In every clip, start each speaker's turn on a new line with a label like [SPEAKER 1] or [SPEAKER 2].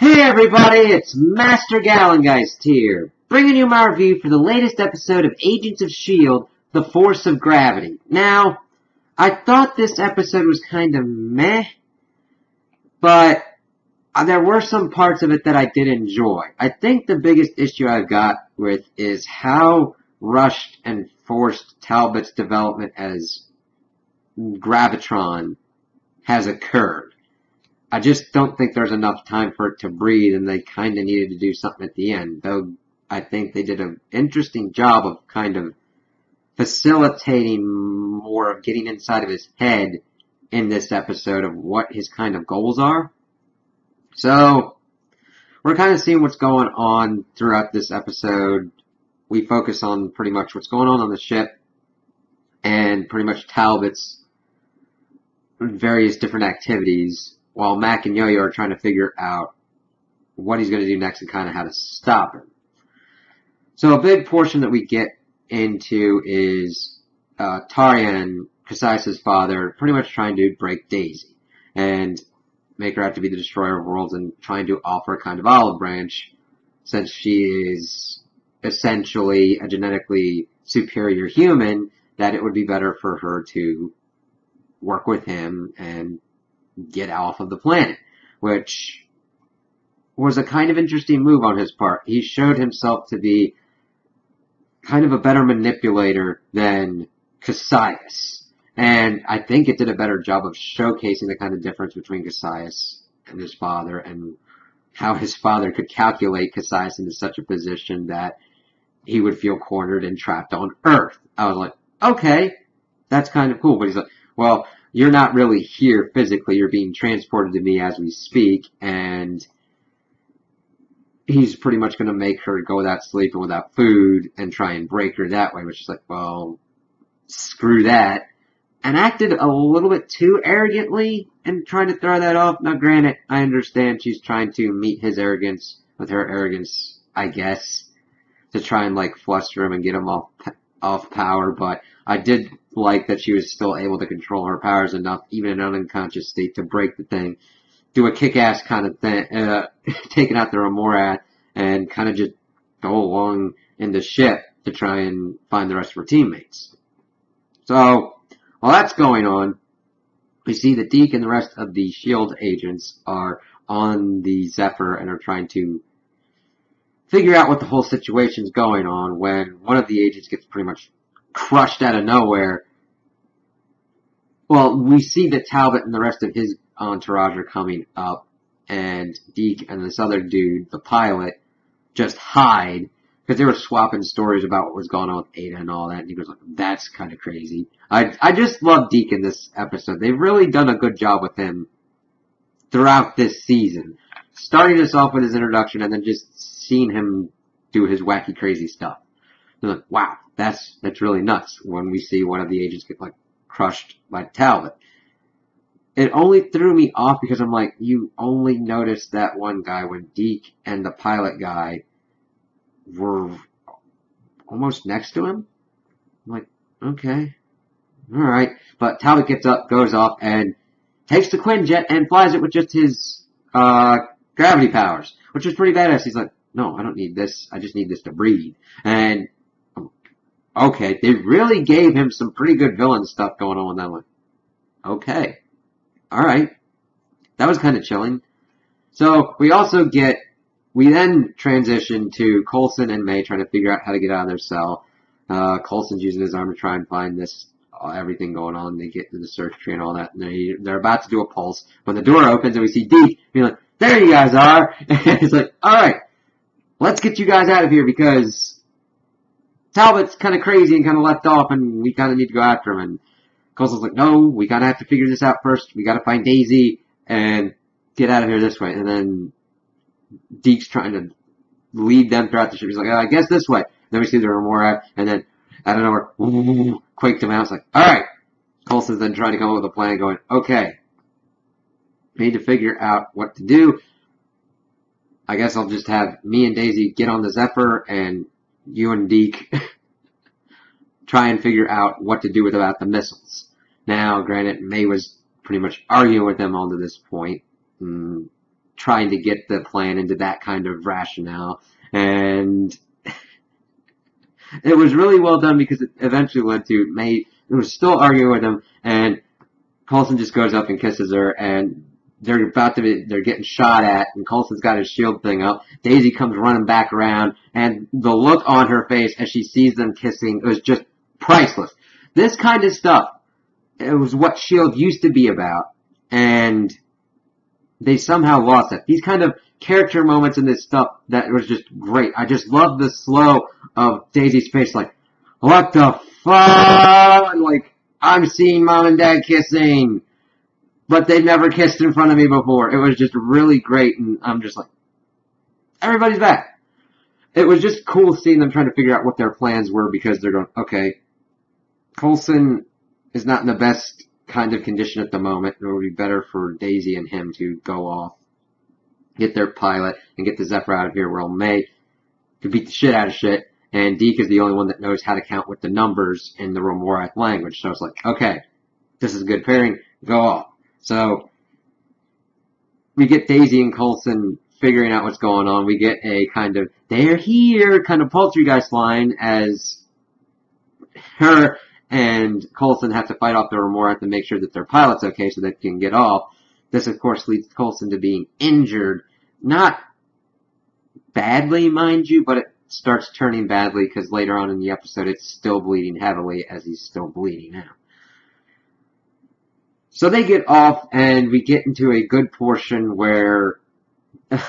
[SPEAKER 1] Hey everybody, it's Master Gallengeist here, bringing you my review for the latest episode of Agents of S.H.I.E.L.D., The Force of Gravity. Now, I thought this episode was kind of meh, but there were some parts of it that I did enjoy. I think the biggest issue I've got with is how rushed and forced Talbot's development as Gravitron has occurred. I just don't think there's enough time for it to breathe, and they kind of needed to do something at the end. Though I think they did an interesting job of kind of facilitating more of getting inside of his head in this episode of what his kind of goals are. So, we're kind of seeing what's going on throughout this episode. We focus on pretty much what's going on the ship, and pretty much Talbot's various different activities, while Mac and Yo-Yo are trying to figure out what he's going to do next and kind of how to stop him. So a big portion that we get into is Tarian, Cassius' father, pretty much trying to break Daisy and make her out to be the destroyer of worlds and trying to offer a kind of olive branch, since she is essentially a genetically superior human, that it would be better for her to work with him and get off of the planet, which was a kind of interesting move on his part. He showed himself to be kind of a better manipulator than Cassius, and I think it did a better job of showcasing the kind of difference between Cassius and his father, and how his father could calculate Cassius into such a position that he would feel cornered and trapped on Earth. I was like, okay, that's kind of cool, but he's like, well, you're not really here physically, you're being transported to me as we speak, and he's pretty much going to make her go without sleep and without food and try and break her that way, which is like, well, screw that. And acted a little bit too arrogantly in trying to throw that off. Now, granted, I understand she's trying to meet his arrogance with her arrogance, I guess, to try and, like, fluster him and get him off power, but I did like that she was still able to control her powers enough, even in an unconscious state, to break the thing, do a kick-ass kind of thing, taking out the Remorat, and kind of just go along in the ship to try and find the rest of her teammates. So, while that's going on, we see that Deke and the rest of the S.H.I.E.L.D. agents are on the Zephyr and are trying to figure out what the whole situation's going on, when one of the agents gets pretty much crushed out of nowhere. Well, we see that Talbot and the rest of his entourage are coming up, and Deke and this other dude, the pilot, just hide, because they were swapping stories about what was going on with Ada and all that, and he was like, that's kind of crazy. I just love Deke in this episode. They've really done a good job with him throughout this season, starting us off with his introduction and then just seeing him do his wacky, crazy stuff. They're like, wow, that's really nuts, when we see one of the agents get, like, crushed by Talbot. It only threw me off because I'm like, you only noticed that one guy when Deke and the pilot guy were almost next to him. I'm like, okay, alright. But Talbot gets up, goes off, and takes the Quinjet and flies it with just his gravity powers, which is pretty badass. He's like, no, I don't need this, I just need this to breathe. And okay, they really gave him some pretty good villain stuff going on with that one. Okay. Alright. That was kind of chilling. So, we then transition to Coulson and May trying to figure out how to get out of their cell. Coulson's using his arm to try and find everything going on. They get to the search tree and all that. And they're about to do a pulse. When the door opens and we see Deke being like, there you guys are! And it's like, alright, let's get you guys out of here because Talbot's kind of crazy and kind of left off, and we kind of need to go after him. And Coulson's like, no, we gotta have to figure this out first. We gotta find Daisy and get out of here this way. And then Deke's trying to lead them throughout the ship. He's like, oh, I guess this way. Then we see the Remora, and then, I don't know, where, quaked him out. It's like, alright. Coulson's then trying to come up with a plan, going, okay, we need to figure out what to do. I guess I'll just have me and Daisy get on the Zephyr, and you and Deke try and figure out what to do about the missiles. Now, granted, May was pretty much arguing with them on to this point, trying to get the plan into that kind of rationale. And it was really well done because it eventually led to May, who was still arguing with him, and Coulson just goes up and kisses her, and they're getting shot at, and Coulson's got his shield thing up. Daisy comes running back around, and the look on her face as she sees them kissing was just priceless. This kind of stuff, it was what S.H.I.E.L.D. used to be about, and they somehow lost it. These kind of character moments in this stuff, that was just great. I just love the slow of Daisy's face, like, what the fuck? Like, I'm seeing Mom and Dad kissing, but they've never kissed in front of me before. It was just really great, and I'm just like, everybody's back. It was just cool seeing them trying to figure out what their plans were, because they're going, okay, Coulson is not in the best kind of condition at the moment. It would be better for Daisy and him to go off, get their pilot, and get the Zephyr out of here, where May could beat the shit out of shit, and Deke is the only one that knows how to count with the numbers in the Remorath language. So it's like, okay, this is a good pairing, go off. So we get Daisy and Coulson figuring out what's going on. We get a kind of, they're here, kind of poltergeist line, as her and Coulson have to fight off the Remorath and make sure that their pilot's okay so they can get off. This, of course, leads Coulson to being injured. Not badly, mind you, but it starts turning badly because later on in the episode it's still bleeding heavily, as he's still bleeding out. So they get off, and we get into a good portion where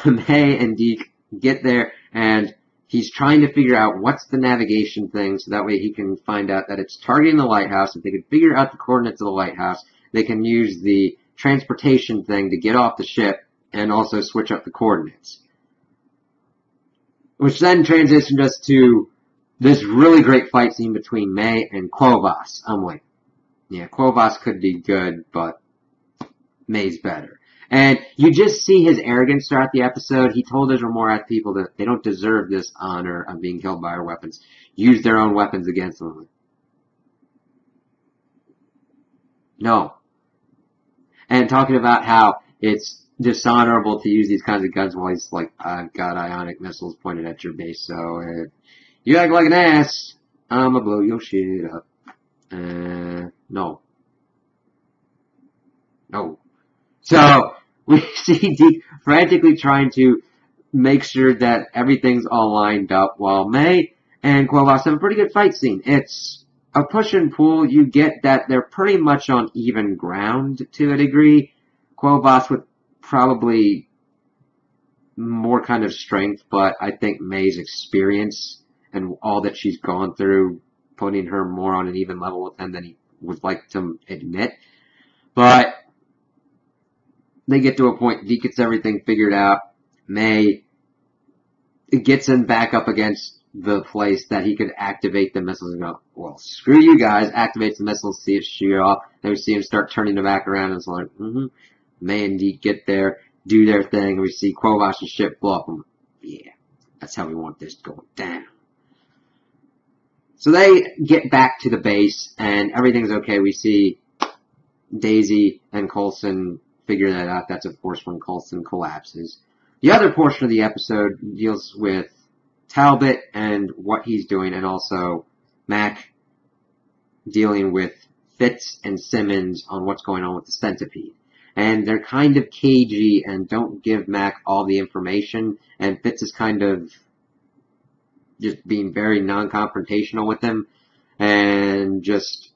[SPEAKER 1] May and Deke get there, and he's trying to figure out what's the navigation thing, so that way he can find out that it's targeting the lighthouse. If they can figure out the coordinates of the lighthouse, they can use the transportation thing to get off the ship and also switch up the coordinates. Which then transitioned us to this really great fight scene between May and Quovas. I'm like, yeah, Quovas could be good, but May's better. And you just see his arrogance throughout the episode. He told his Remorath people that they don't deserve this honor of being killed by our weapons. Use their own weapons against them. No. And talking about how it's dishonorable to use these kinds of guns, while he's like, I've got ionic missiles pointed at your base, so if you act like an ass, I'ma blow your shit up. No. No. So, we see Deke frantically trying to make sure that everything's all lined up, while May and Quovas have a pretty good fight scene. It's a push and pull. You get that they're pretty much on even ground to a degree. Quovas with probably more kind of strength, but I think May's experience and all that she's gone through, putting her more on an even level with him than he would like to admit. But they get to a point, Deke gets everything figured out. May gets him back up against the place that he could activate the missiles and go, well, screw you guys, activates the missiles, see it shoot off. Then we see him start turning them back around, and it's like, May and Deke get there, do their thing, and we see Quovas' ship blow up. Yeah, that's how we want this to go down. So they get back to the base, and everything's okay. We see Daisy and Coulson figure that out. That's, of course, when Coulson collapses. The other portion of the episode deals with Talbot and what he's doing, and also Mac dealing with Fitz and Simmons on what's going on with the centipede. And they're kind of cagey and don't give Mac all the information, and Fitz is kind of just being very non-confrontational with him and just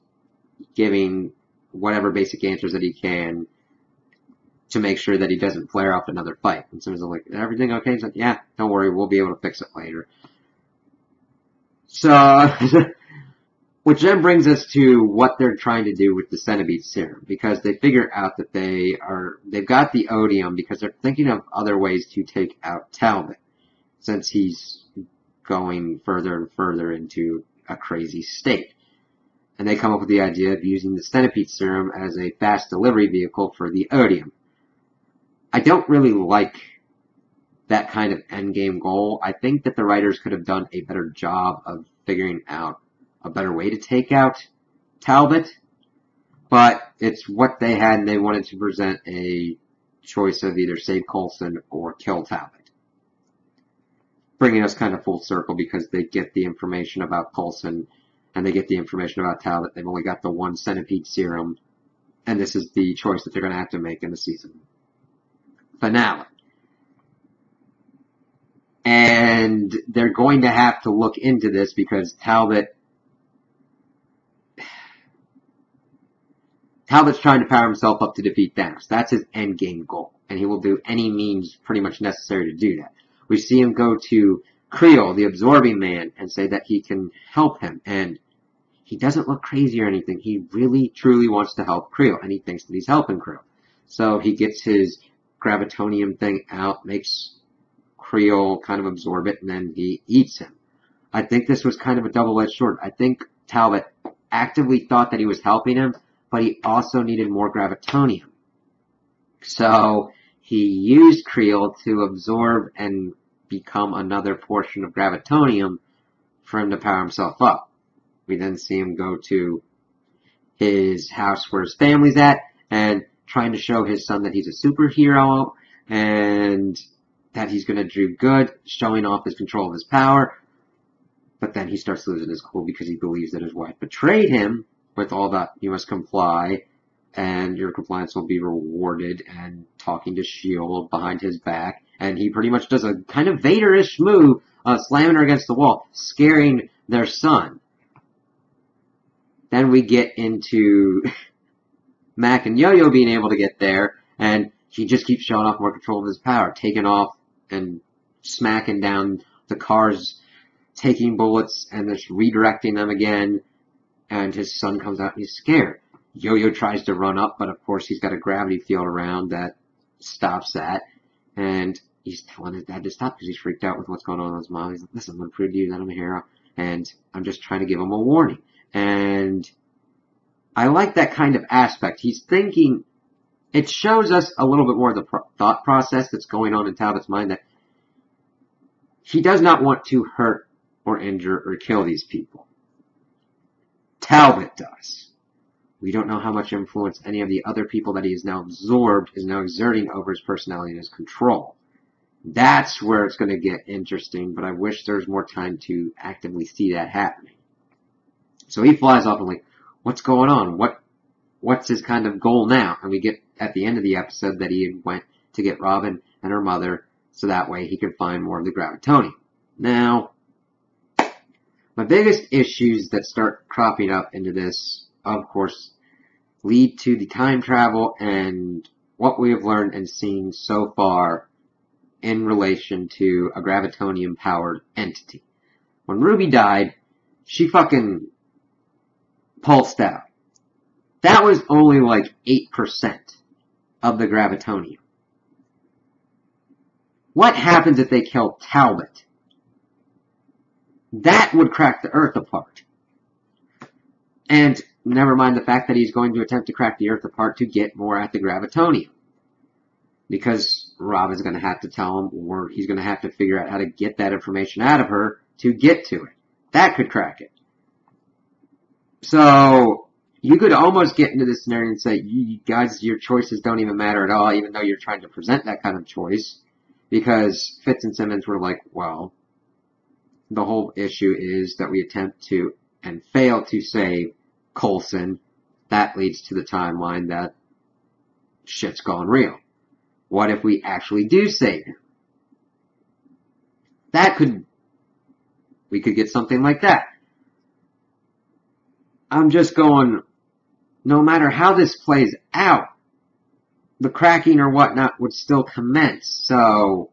[SPEAKER 1] giving whatever basic answers that he can to make sure that he doesn't flare up another fight. And Simmons is like, everything okay? He's like, yeah, don't worry, we'll be able to fix it later. So, which then brings us to what they're trying to do with the Centipede serum, because they figure out that they've got the odium because they're thinking of other ways to take out Talbot, since he's going further and further into a crazy state. And they come up with the idea of using the Centipede serum as a fast delivery vehicle for the odium. I don't really like that kind of endgame goal. I think that the writers could have done a better job of figuring out a better way to take out Talbot, but it's what they had, and they wanted to present a choice of either save Coulson or kill Talbot. Bringing us kind of full circle because they get the information about Coulson and they get the information about Talbot. They've only got the one centipede serum, and this is the choice that they're going to have to make in the season finale. And they're going to have to look into this because Talbot's trying to power himself up to defeat Thanos. That's his end game goal, and he will do any means pretty much necessary to do that. We see him go to Creel, the Absorbing Man, and say that he can help him, and he doesn't look crazy or anything. He really, truly wants to help Creel, and he thinks that he's helping Creel. So he gets his Gravitonium thing out, makes Creel kind of absorb it, and then he eats him. I think this was kind of a double-edged sword. I think Talbot actively thought that he was helping him, but he also needed more Gravitonium. So he used Creel to absorb and become another portion of Gravitonium for him to power himself up. We then see him go to his house where his family's at and trying to show his son that he's a superhero and that he's going to do good, showing off his control of his power. But then he starts losing his cool because he believes that his wife betrayed him with all that you must comply and your compliance will be rewarded, and talking to S.H.I.E.L.D. behind his back. And he pretty much does a kind of Vader-ish move, slamming her against the wall, scaring their son. Then we get into Mac and Yo-Yo being able to get there, and he just keeps showing off more control of his power, taking off and smacking down the cars, taking bullets and just redirecting them again, and his son comes out and he's scared. Yo-Yo tries to run up, but of course he's got a gravity field around that stops that, and he's telling his dad to stop because he's freaked out with what's going on with his mom. He's like, listen, I'm going to prove to you that I'm a hero, and I'm just trying to give him a warning. And I like that kind of aspect. He's thinking, it shows us a little bit more of the thought process that's going on in Talbot's mind, that he does not want to hurt or injure or kill these people. Talbot does. We don't know how much influence any of the other people that he has now absorbed is now exerting over his personality and his control. That's where it's going to get interesting, but I wish there was more time to actively see that happening. So he flies off and like, what's going on? What's his kind of goal now? And we get at the end of the episode that he went to get Robin and her mother so that way he could find more of the Gravitonium. Now, my biggest issues that start cropping up into this, of course, lead to the time travel and what we have learned and seen so far in relation to a Gravitonium-powered entity. When Ruby died, she fucking pulsed out. That was only like 8% of the Gravitonium. What happens if they kill Talbot? That would crack the Earth apart. And never mind the fact that he's going to attempt to crack the Earth apart to get more at the Gravitonium. Because Rob is going to have to tell him, or he's going to have to figure out how to get that information out of her to get to it. That could crack it. So, you could almost get into this scenario and say, you guys, your choices don't even matter at all, even though you're trying to present that kind of choice. Because Fitz and Simmons were like, well, the whole issue is that we attempt to and fail to save Coulson. That leads to the timeline that shit's gone real. What if we actually do save him? We could get something like that. I'm just going, no matter how this plays out, the cracking or whatnot would still commence. So,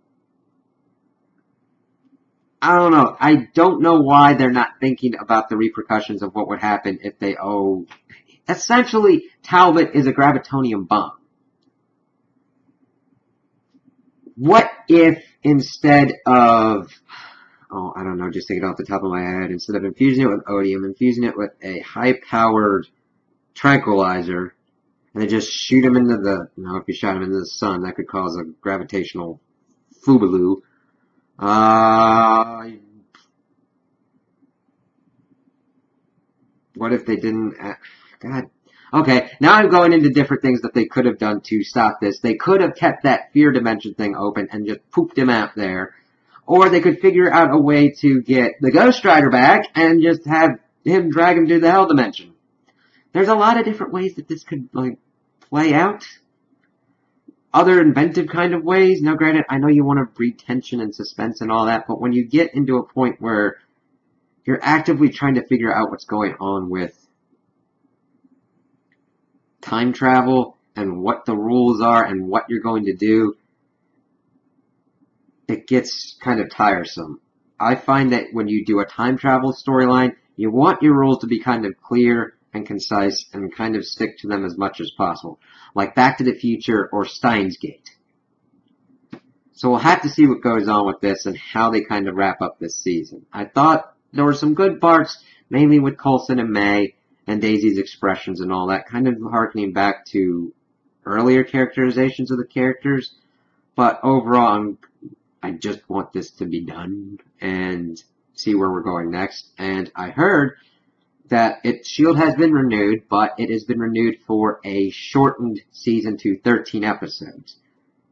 [SPEAKER 1] I don't know. I don't know why they're not thinking about the repercussions of what would happen if they essentially, Talbot is a Gravitonium bomb. What if instead of, I don't know, just thinking off the top of my head, instead of infusing it with Odium, infusing it with a high-powered tranquilizer, and they just shoot him into if you shot him into the sun, that could cause a gravitational foobaloo. What if they didn't, God, Okay, now I'm going into different things that they could have done to stop this. They could have kept that fear dimension thing open and just pooped him out there. Or they could figure out a way to get the Ghost Rider back and just have him drag him to the Hell Dimension. There's a lot of different ways that this could, like, play out. Other inventive kind of ways. Now, granted, I know you want to breed tension and suspense and all that, but when you get into a point where you're actively trying to figure out what's going on with time travel and what the rules are and what you're going to do, it gets kind of tiresome. I find that when you do a time travel storyline, you want your rules to be kind of clear and concise and kind of stick to them as much as possible. Like Back to the Future or Steins Gate. So we'll have to see what goes on with this and how they kind of wrap up this season. I thought there were some good parts, mainly with Coulson and May and Daisy's expressions and all that, kind of harkening back to earlier characterizations of the characters. But overall, I just want this to be done and see where we're going next. And I heard that S.H.I.E.L.D. has been renewed, but it has been renewed for a shortened season to 13 episodes.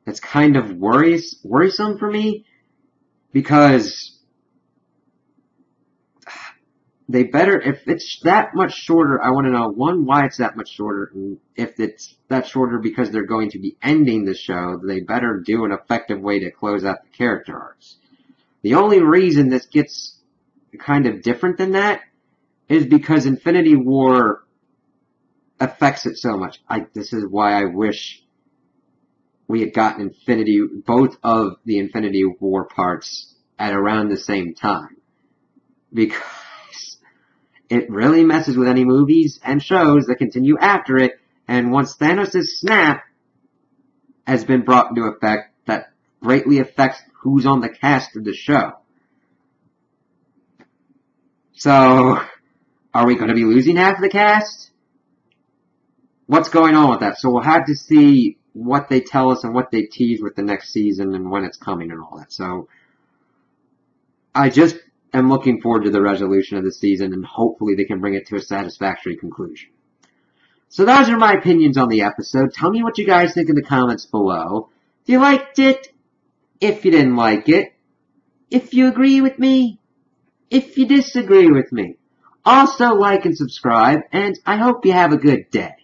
[SPEAKER 1] That's kind of worrisome for me, because they better, if it's that much shorter, I want to know, one, why it's that much shorter, and if it's that shorter because they're going to be ending the show, they better do an effective way to close out the character arcs. The only reason this gets kind of different than that is because Infinity War affects it so much. This is why I wish we had gotten both of the Infinity War parts at around the same time. Because it really messes with any movies and shows that continue after it, and once Thanos' snap has been brought into effect, that greatly affects who's on the cast of the show. So, are we going to be losing half of the cast? What's going on with that? So we'll have to see what they tell us and what they tease with the next season and when it's coming and all that. So I just am looking forward to the resolution of the season, and hopefully they can bring it to a satisfactory conclusion. So those are my opinions on the episode. Tell me what you guys think in the comments below. If you liked it, if you didn't like it, if you agree with me, if you disagree with me. Also, like and subscribe, and I hope you have a good day.